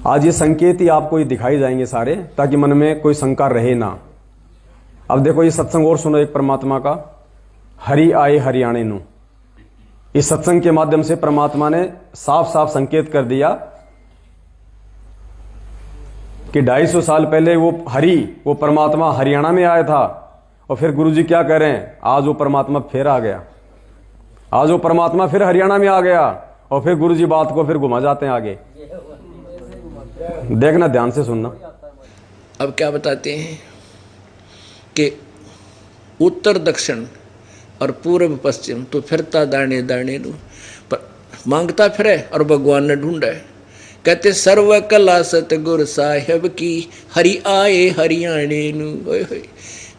आज ये संकेत ही आपको ये दिखाई जाएंगे सारे, ताकि मन में कोई शंका रहे ना। अब देखो ये सत्संग और सुनो एक परमात्मा का, हरि आए हरियाणे नु। इस सत्संग के माध्यम से परमात्मा ने साफ साफ संकेत कर दिया कि 250 साल पहले वो हरि, वो परमात्मा हरियाणा में आया था। और फिर गुरुजी क्या कह रहे हैं, आज वो परमात्मा फिर आ गया, आज वो परमात्मा फिर हरियाणा में आ गया। और फिर गुरुजी बात को फिर घुमा जाते हैं आगे। देखना, ध्यान से सुनना। अब क्या बताते हैं कि उत्तर दक्षिण और पूर्व पश्चिम तो फिरता दाने दाने नु, पर मांगता फिरे और भगवान ने ढूंढा है। कहते सर्व कला सतगुर साहेब की, हरि आए हरियाणे नु।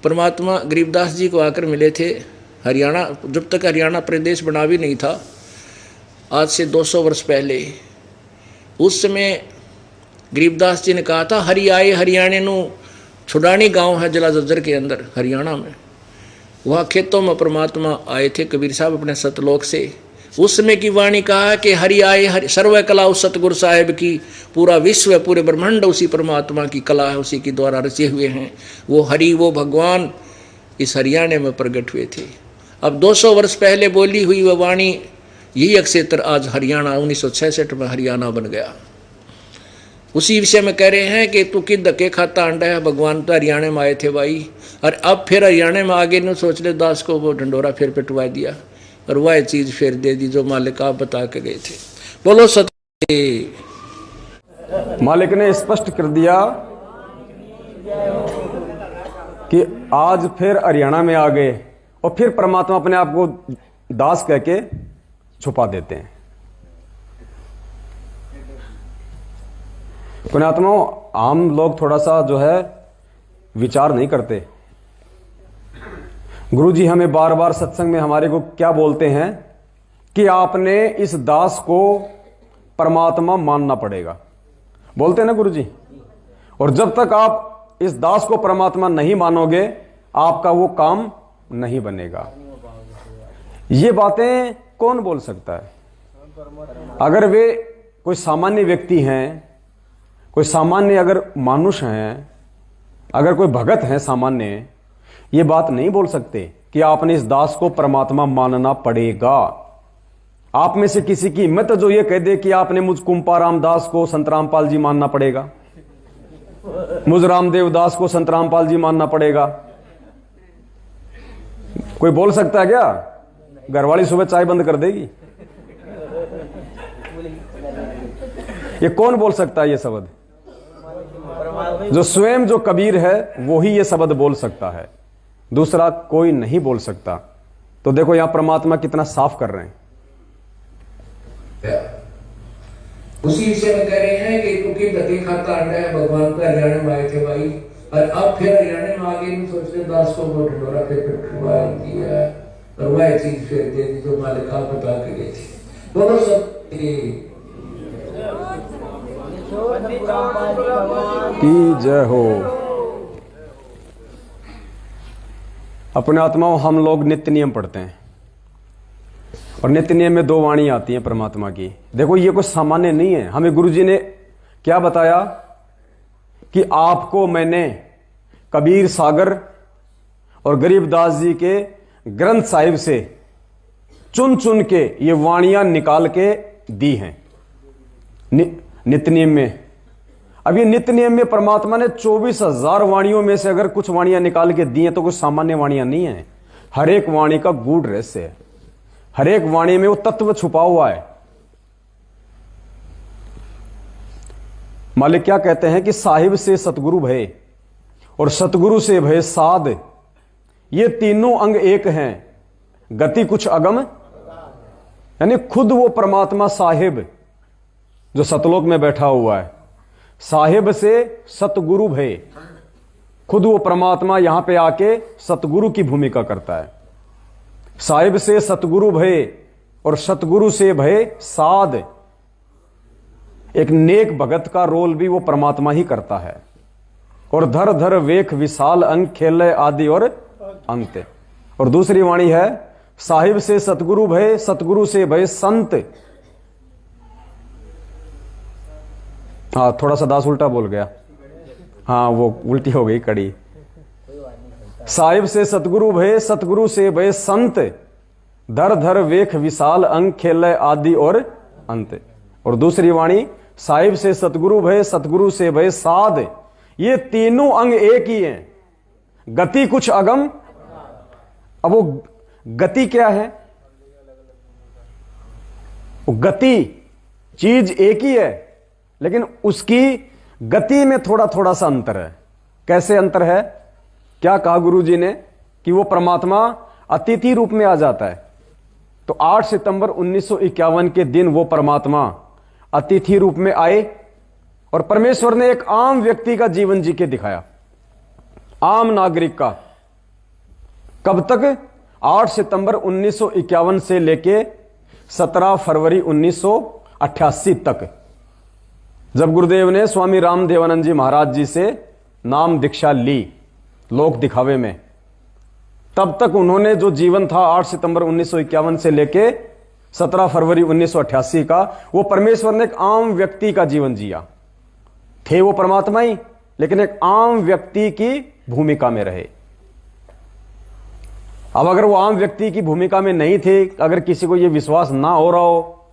परमात्मा गरीबदास जी को आकर मिले थे हरियाणा, जब तक हरियाणा प्रदेश बना भी नहीं था, आज से 200 वर्ष पहले। उस समय गरीबदास जी ने कहा था हरि आए हरियाणे नु। छुडानी गांव है जिला झज्जर के अंदर हरियाणा में। वहाँ खेतों में परमात्मा आए थे कबीर साहब अपने सतलोक से। उस समय की वाणी कहा कि हरि आए हरि, सर्व कला उस सतगुरु साहेब की, पूरा विश्व पूरे ब्रह्मांड उसी परमात्मा की कला है, उसी के द्वारा रचे हुए हैं। वो हरि, वो भगवान इस हरियाणा में प्रकट हुए थे। अब 200 वर्ष पहले बोली हुई वह वाणी, यही अक्षेत्र आज हरियाणा 1966 में हरियाणा बन गया। उसी विषय में कह रहे हैं कि तू कि धक्के खाता अंडा है, भगवान तो हरियाणा में आए थे भाई। और अब फिर हरियाणा में आगे न सोच ले, दास को वो ढंडोरा फिर पिटवा दिया और वह चीज फिर दे दी जो मालिक आप बता के गए थे। बोलो सत्य। मालिक ने स्पष्ट कर दिया कि आज फिर हरियाणा में आ गए। और फिर परमात्मा अपने आप को दास कह के छुपा देते हैं। पुण्यात्माओं, हम लोग थोड़ा सा जो है विचार नहीं करते। गुरुजी हमें बार बार सत्संग में हमारे को क्या बोलते हैं कि आपने इस दास को परमात्मा मानना पड़ेगा, बोलते हैं ना गुरुजी। और जब तक आप इस दास को परमात्मा नहीं मानोगे, आपका वो काम नहीं बनेगा। ये बातें कौन बोल सकता है? अगर वे कोई सामान्य व्यक्ति हैं, कोई सामान्य अगर मानुष हैं, अगर कोई भगत हैं सामान्य, ये बात नहीं बोल सकते कि आपने इस दास को परमात्मा मानना पड़ेगा। आप में से किसी की हिम्मत जो ये कह दे कि आपने मुझ कुंपा रामदास को संत रामपाल जी मानना पड़ेगा, मुझ रामदेव दास को संत रामपाल जी मानना पड़ेगा? कोई बोल सकता है क्या? घरवाली सुबह चाय बंद कर देगी। ये कौन बोल सकता है ये शब्द? जो स्वयं जो कबीर है वो ही ये शब्द बोल सकता है, दूसरा कोई नहीं बोल सकता। तो देखो यहां परमात्मा कितना साफ कर रहे हैं। उसी विषय में कह रहे हैं कि क्योंकि धक्के खाता अंडा है, भगवान तो हरियाणा में आए थे भाई। और अब फिर हरियाणा में आगे नहीं सोच रहे, दास को वो ढंडोरा पे पिटवा दिया और वह चीज फिर दे दी जो मालिक आप बता के गए थे। बोलो सब की जय हो। अपने आत्माओं, हम लोग नित्य नियम पढ़ते हैं और नित्य नियम में 2 वाणी आती हैं परमात्मा की। देखो ये कुछ सामान्य नहीं है। हमें गुरुजी ने क्या बताया कि आपको मैंने कबीर सागर और गरीबदास जी के ग्रंथ साहिब से चुन चुन के ये वाणियां निकाल के दी हैं नित्य नियम में। अब ये नित्य नियम में परमात्मा ने 24,000 वाणियों में से अगर कुछ वाणियां निकाल के दी हैं तो कुछ सामान्य वाणियां नहीं है। हर एक वाणी का गूढ़ रहस्य है, हर एक वाणी में वो तत्व छुपा हुआ है। मालिक क्या कहते हैं कि साहिब से सतगुरु भय और सतगुरु से भय साध, ये तीनों अंग एक हैं, गति कुछ अगम। यानी खुद वो परमात्मा साहिब जो सतलोक में बैठा हुआ है, साहिब से सतगुरु भय, खुद वो परमात्मा यहां पे आके सतगुरु की भूमिका करता है। साहिब से सतगुरु भय और सतगुरु से भय साध, एक नेक भगत का रोल भी वो परमात्मा ही करता है। और धर धर वेख विशाल अंग खेले आदि और अंत। और दूसरी वाणी है साहिब से सतगुरु भय, सतगुरु से भय संत। हाँ, थोड़ा सा दास उल्टा बोल गया। हाँ, वो उल्टी हो गई कड़ी। साहिब से सतगुरु भय, सतगुरु से भय संत, धर धर वेख विशाल अंग, खेल आदि और अंत। और दूसरी वाणी, साहिब से सतगुरु भय, सतगुरु से भय साध, ये तीनों अंग एक ही हैं, गति कुछ अगम। अब वो गति क्या है? वो गति चीज एक ही है, लेकिन उसकी गति में थोड़ा थोड़ा सा अंतर है। कैसे अंतर है? क्या कहा गुरु जी ने कि वो परमात्मा अतिथि रूप में आ जाता है। तो 8 सितंबर 1951 के दिन वो परमात्मा अतिथि रूप में आए और परमेश्वर ने एक आम व्यक्ति का जीवन जी के दिखाया, आम नागरिक का। कब तक? 8 सितंबर 1951 से लेके 17 फरवरी 1988 तक, जब गुरुदेव ने स्वामी रामदेवानंद जी महाराज जी से नाम दीक्षा ली लोक दिखावे में, तब तक उन्होंने जो जीवन था 8 सितंबर 1951 से लेके 17 फरवरी 1988 का, वो परमेश्वर ने एक आम व्यक्ति का जीवन जिया। थे वो परमात्मा ही, लेकिन एक आम व्यक्ति की भूमिका में रहे। अब अगर वो आम व्यक्ति की भूमिका में नहीं थे, अगर किसी को यह विश्वास ना हो रहा हो,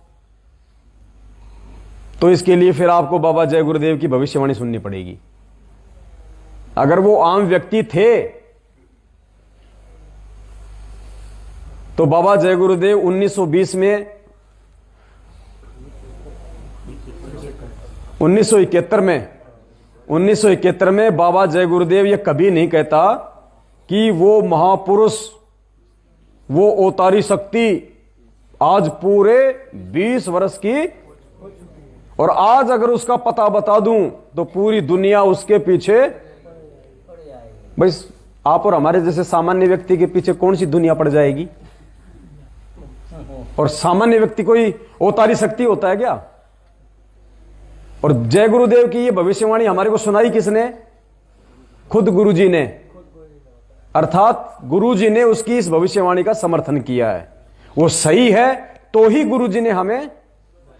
तो इसके लिए फिर आपको बाबा जय गुरुदेव की भविष्यवाणी सुननी पड़ेगी। अगर वो आम व्यक्ति थे तो बाबा जय गुरुदेव 1920 में 1971 में बाबा जय गुरुदेव ये कभी नहीं कहता कि वो महापुरुष, वो अवतारी शक्ति आज पूरे 20 वर्ष की, और आज अगर उसका पता बता दूं तो पूरी दुनिया उसके पीछे। भाई, आप और हमारे जैसे सामान्य व्यक्ति के पीछे कौन सी दुनिया पड़ जाएगी? और सामान्य व्यक्ति कोई अवतारी शक्ति होता है क्या? और जय गुरुदेव की ये भविष्यवाणी हमारे को सुनाई किसने? खुद गुरु जी ने, अर्थात गुरु जी ने उसकी इस भविष्यवाणी का समर्थन किया है। वो सही है तो ही गुरु जी ने हमें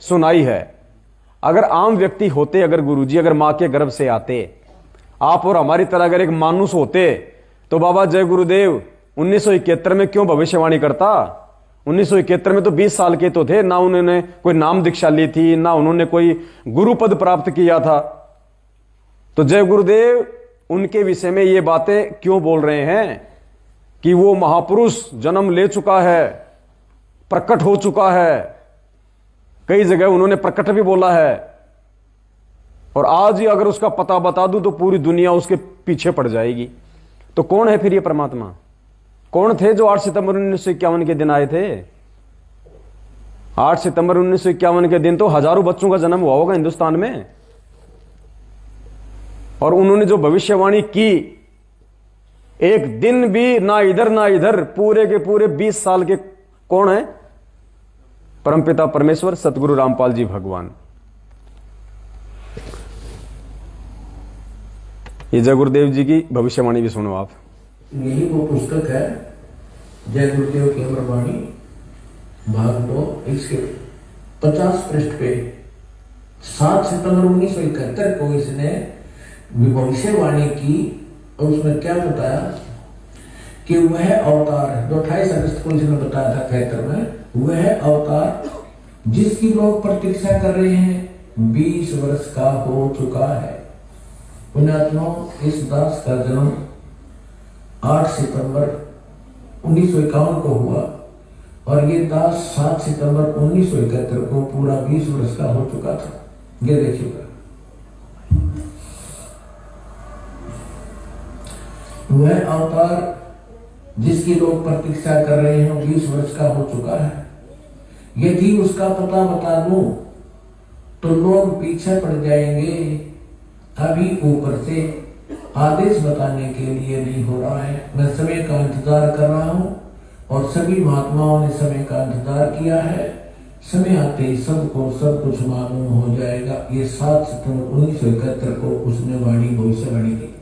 सुनाई है। अगर आम व्यक्ति होते, अगर गुरु जी अगर मां के गर्भ से आते, आप और हमारी तरह अगर एक मानुष होते, तो बाबा जय गुरुदेव 1971 में क्यों भविष्यवाणी करता? 1971 में तो 20 साल के तो थे ना, उन्होंने कोई नाम दीक्षा ली थी, ना उन्होंने कोई गुरु पद प्राप्त किया था। तो जय गुरुदेव उनके विषय में ये बातें क्यों बोल रहे हैं कि वो महापुरुष जन्म ले चुका है, प्रकट हो चुका है। कई जगह उन्होंने प्रकट भी बोला है, और आज ही अगर उसका पता बता दूं तो पूरी दुनिया उसके पीछे पड़ जाएगी। तो कौन है फिर ये परमात्मा? कौन थे जो 8 सितंबर 1951 के दिन आए थे? 8 सितंबर 1951 के दिन तो हजारों बच्चों का जन्म हुआ होगा हिंदुस्तान में, और उन्होंने जो भविष्यवाणी की, एक दिन भी ना इधर ना इधर, पूरे के पूरे 20 साल के कौन है? परमपिता परमेश्वर सतगुरु रामपाल जी भगवान। ये जय गुरुदेव जी की भविष्यवाणी भी सुनो आप। यही वो पुस्तक है जय गुरुदेव की अमरवाणी, भाग 2, इसके 50 पृष्ठ पे 7 सितंबर 1971 को इसने भविष्यवाणी की, और उसमें क्या बताया कि वह अवतार जो 28 अगस्त को इसने बताया था 73 में, वह अवतार जिसकी लोग प्रतीक्षा कर रहे हैं 20 वर्ष का हो चुका है। पुण्यात्माओं, इस दास का जन्म 8 सितंबर 1951 को हुआ, और ये दास 7 सितंबर 1971 को पूरा 20 वर्ष का हो चुका था। ये देखिएगा, वह अवतार जिसकी लोग प्रतीक्षा कर रहे हैं 20 वर्ष का हो चुका है। यदि उसका पता बता दूं तो लोग पीछे पड़ जाएंगे। अभी ऊपर से आदेश बताने के लिए नहीं हो रहा है। मैं समय का इंतजार कर रहा हूं, और सभी महात्माओं ने समय का इंतजार किया है। समय आते ही सबको सब कुछ मालूम हो जाएगा। ये 7 सितंबर 1971 को उसने भविष्यवाणी की।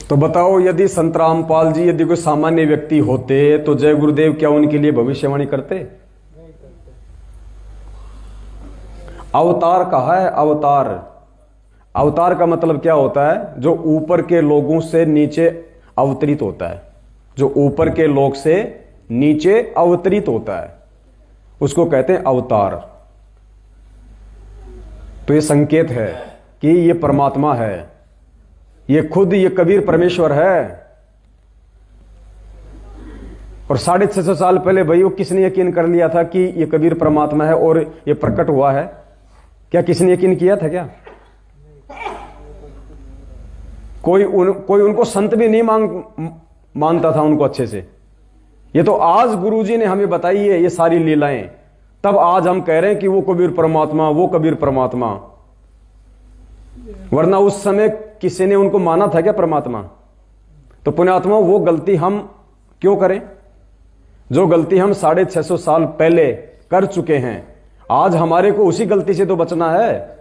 तो बताओ, यदि संत रामपाल जी यदि कोई सामान्य व्यक्ति होते तो जय गुरुदेव क्या उनके लिए भविष्यवाणी करते? अवतार कहा है, अवतार। अवतार का मतलब क्या होता है? जो ऊपर के लोगों से नीचे अवतरित होता है, जो ऊपर के लोग से नीचे अवतरित होता है, उसको कहते हैं अवतार। तो ये संकेत है कि ये परमात्मा है, ये खुद ये कबीर परमेश्वर है। और 650 साल पहले भाई वो किसने यकीन कर लिया था कि ये कबीर परमात्मा है और ये प्रकट हुआ है? क्या किसी ने यकीन किया था क्या? कोई उनको संत भी नहीं मानता था उनको अच्छे से। ये तो आज गुरुजी ने हमें बताई है ये सारी लीलाएं, तब आज हम कह रहे हैं कि वो कबीर परमात्मा, वो कबीर परमात्मा। वरना उस समय किसी ने उनको माना था क्या परमात्मा? तो पुण्यात्मा, वो गलती हम क्यों करें? जो गलती हम 650 साल पहले कर चुके हैं, आज हमारे को उसी गलती से तो बचना है।